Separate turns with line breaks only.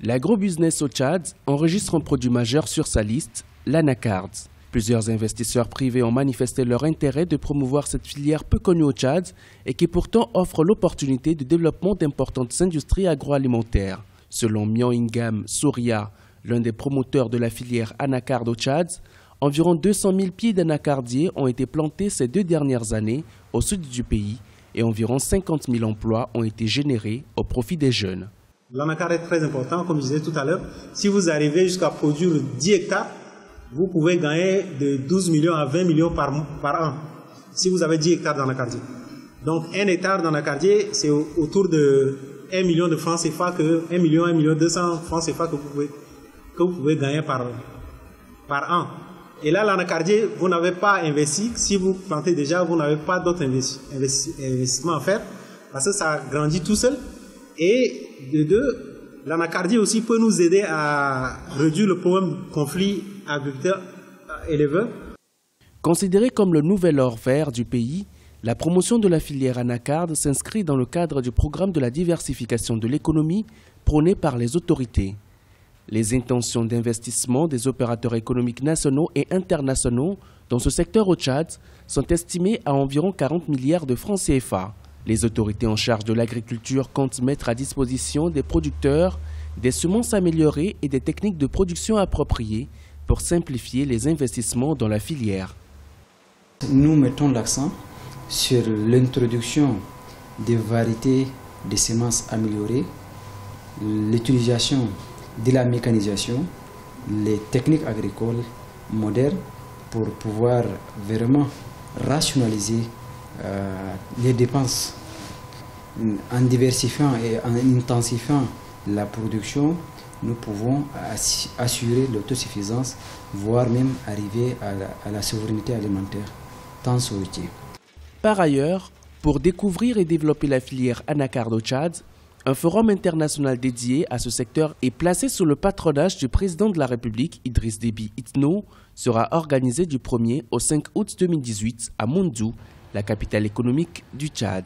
L'agrobusiness au Tchad enregistre un produit majeur sur sa liste, l'anacarde. Plusieurs investisseurs privés ont manifesté leur intérêt de promouvoir cette filière peu connue au Tchad et qui pourtant offre l'opportunité de développement d'importantes industries agroalimentaires. Selon Myongam Souria, l'un des promoteurs de la filière anacarde au Tchad, environ 200 000 pieds d'anacardiers ont été plantés ces 2 dernières années au sud du pays et environ 50 000 emplois ont été générés au profit des jeunes.
L'anacarde est très important, comme je disais tout à l'heure. Si vous arrivez jusqu'à produire 10 hectares, vous pouvez gagner de 12 millions à 20 millions par an, si vous avez 10 hectares d'anacardier. Donc 1 hectare d'anacardier, c'est autour de 1 million de francs CFA, 1 million 200 francs CFA que vous pouvez gagner par an. Et là, l'anacardier, vous n'avez pas investi. Si vous plantez déjà, vous n'avez pas d'autres investissements à faire, parce que ça grandit tout seul. Et de deux, l'anacardier aussi peut nous aider à réduire le problème de conflit agriculteur-éleveur.
Considéré comme le nouvel or vert du pays, la promotion de la filière anacarde s'inscrit dans le cadre du programme de la diversification de l'économie prôné par les autorités. Les intentions d'investissement des opérateurs économiques nationaux et internationaux dans ce secteur au Tchad sont estimées à environ 40 milliards de francs CFA. Les autorités en charge de l'agriculture comptent mettre à disposition des producteurs des semences améliorées et des techniques de production appropriées pour simplifier les investissements dans la filière.
Nous mettons l'accent sur l'introduction des variétés de semences améliorées, l'utilisation de la mécanisation, les techniques agricoles modernes pour pouvoir vraiment rationaliser les dépenses. En diversifiant et en intensifiant la production, nous pouvons assurer l'autosuffisance, voire même arriver à la souveraineté alimentaire, tant souhaitée.
Par ailleurs, pour découvrir et développer la filière anacarde au Tchad, un forum international dédié à ce secteur et placé sous le patronage du président de la République, Idriss Déby Itno, sera organisé du 1er au 5 août 2018 à Moundou, la capitale économique du Tchad.